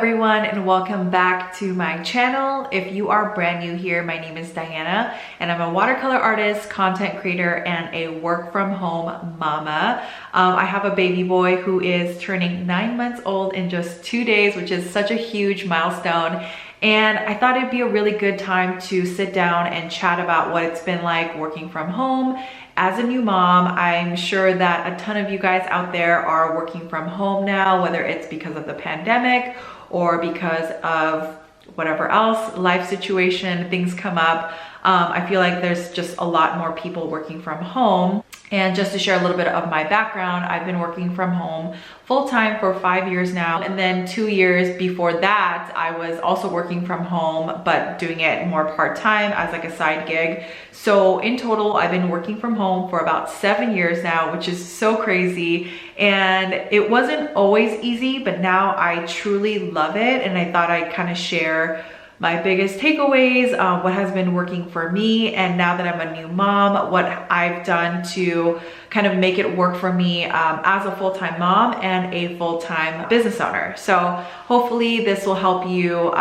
everyone, and welcome back to my channel. If you are brand new here, my name is Diana and I'm a watercolor artist, content creator, and a work from home mama. I have a baby boy who is turning 9 months old in just 2 days, which is such a huge milestone. And I thought it'd be a really good time to sit down and chat about what it's been like working from home as a new mom. I'm sure that a ton of you guys out there are working from home now, whether it's because of the pandemic or because of whatever else, life situation, things come up. I feel like there's just a lot more people working from home. And just to share a little bit of my background, I've been working from home full-time for 5 years now. And then 2 years before that, I was also working from home, but doing it more part-time as like a side gig. So in total, I've been working from home for about 7 years now, which is so crazy. And it wasn't always easy, but now I truly love it. And I thought I'd kind of share my biggest takeaways, what has been working for me, and now that I'm a new mom, what I've done to kind of make it work for me as a full-time mom and a full-time business owner. So hopefully this will help you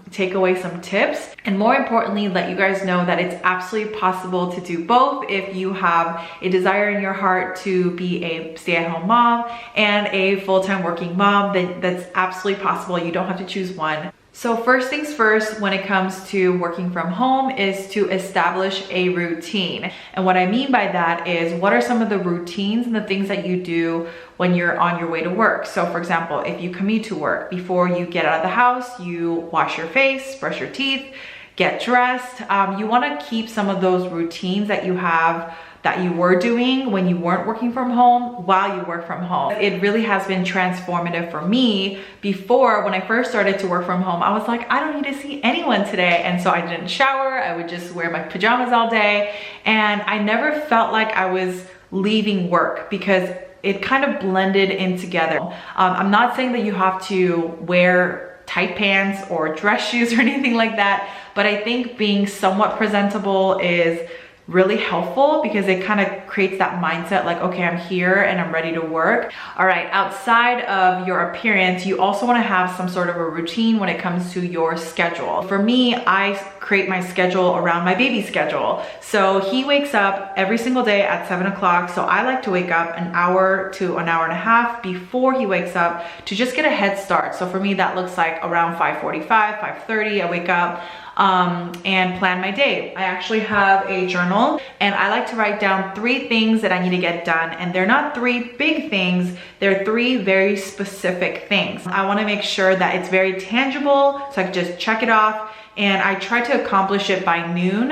take away some tips, and more importantly, let you guys know that it's absolutely possible to do both. If you have a desire in your heart to be a stay-at-home mom and a full-time working mom, then that's absolutely possible. You don't have to choose one. So first things first, when it comes to working from home, is to establish a routine. And what I mean by that is, what are some of the routines and the things that you do when you're on your way to work? So for example, if you commute to work, before you get out of the house, you wash your face, brush your teeth, get dressed. You wanna keep some of those routines that you have that you were doing when you weren't working from home while you work from home. It really has been transformative for me. Before, when I first started to work from home, I was like, I don't need to see anyone today. And so I didn't shower. I would just wear my pajamas all day. And I never felt like I was leaving work because it kind of blended in together. I'm not saying that you have to wear tight pants or dress shoes or anything like that, but I think being somewhat presentable is really helpful because it kind of creates that mindset like, okay, I'm here and I'm ready to work. All right, outside of your appearance, you also want to have some sort of a routine when it comes to your schedule. For me, I create my schedule around my baby's schedule. So he wakes up every single day at 7 o'clock. So I like to wake up an hour to an hour and a half before he wakes up to just get a head start. So for me, that looks like around 5:45, 5:30, I wake up and plan my day. I actually have a journal and I like to write down 3 things that I need to get done. And they're not 3 big things, they're 3 very specific things. I wanna make sure that it's very tangible so I can just check it off. And I try to accomplish it by noon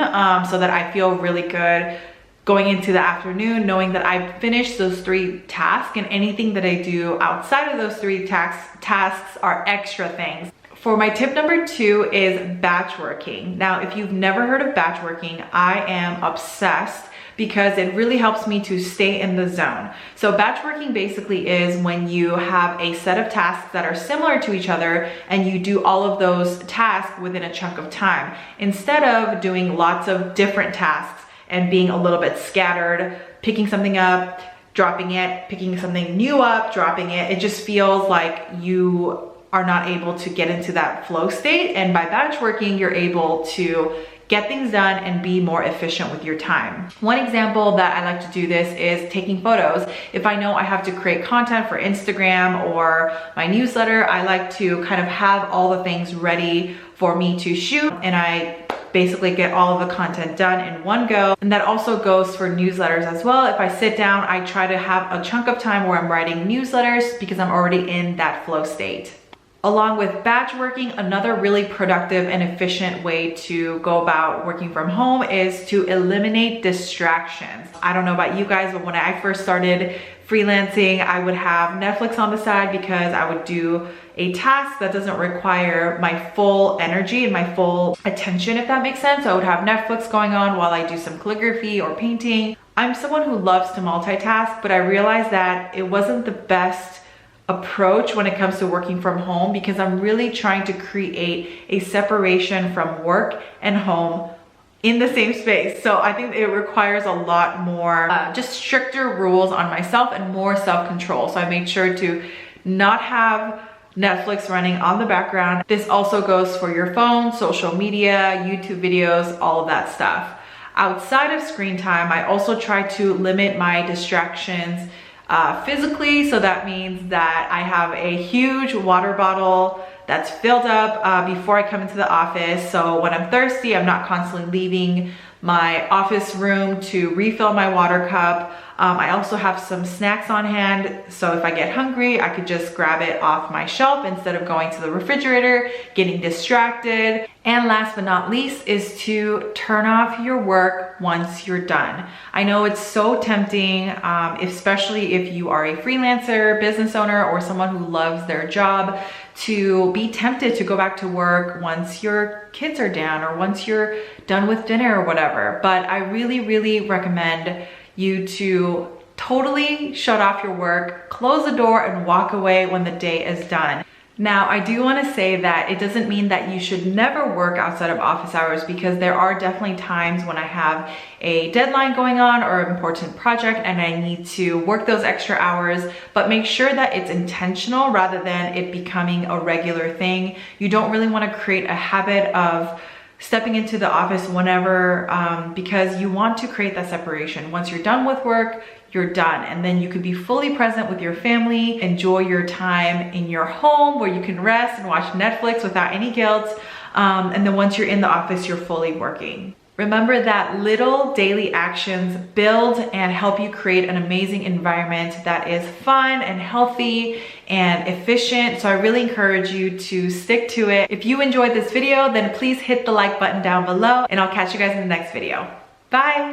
so that I feel really good going into the afternoon, knowing that I've finished those 3 tasks, and anything that I do outside of those 3 tasks are extra things. For my tip number 2 is batch working. Now, if you've never heard of batch working, I am obsessed because it really helps me to stay in the zone. So batch working basically is when you have a set of tasks that are similar to each other and you do all of those tasks within a chunk of time, instead of doing lots of different tasks and being a little bit scattered, picking something up, dropping it, picking something new up, dropping it. It just feels like you are not able to get into that flow state. And by batch working, you're able to get things done and be more efficient with your time. One example that I like to do this is taking photos. If I know I have to create content for Instagram or my newsletter, I like to kind of have all the things ready for me to shoot, and I basically get all of the content done in one go. And that also goes for newsletters as well. If I sit down, I try to have a chunk of time where I'm writing newsletters because I'm already in that flow state. Along with batch working, another really productive and efficient way to go about working from home is to eliminate distractions. I don't know about you guys, but when I first started freelancing, I would have Netflix on the side because I would do a task that doesn't require my full energy and my full attention, if that makes sense. So I would have Netflix going on while I do some calligraphy or painting. I'm someone who loves to multitask, but I realized that it wasn't the best approach when it comes to working from home because I'm really trying to create a separation from work and home in the same space. So I think it requires a lot more, just stricter rules on myself and more self-control. So I made sure to not have Netflix running on the background. This also goes for your phone, social media, YouTube videos, all of that stuff. Outside of screen time, I also try to limit my distractions physically. So that means that I have a huge water bottle that's filled up before I come into the office. So when I'm thirsty, I'm not constantly leaving my office room to refill my water cup. I also have some snacks on hand, so if I get hungry, I could just grab it off my shelf instead of going to the refrigerator, getting distracted. And last but not least is to turn off your work once you're done. I know it's so tempting, especially if you are a freelancer, business owner, or someone who loves their job, to be tempted to go back to work once your kids are down or once you're done with dinner or whatever. But I really, really recommend you to totally shut off your work, close the door, and walk away when the day is done. Now, I do want to say that it doesn't mean that you should never work outside of office hours, because there are definitely times when I have a deadline going on or an important project and I need to work those extra hours, but make sure that it's intentional rather than it becoming a regular thing. You don't really want to create a habit of stepping into the office whenever, because you want to create that separation. Once you're done with work, you're done. And then you could be fully present with your family, enjoy your time in your home where you can rest and watch Netflix without any guilt. And then once you're in the office, you're fully working. Remember that little daily actions build and help you create an amazing environment that is fun and healthy and efficient. So I really encourage you to stick to it. If you enjoyed this video, then please hit the like button down below, and I'll catch you guys in the next video. Bye.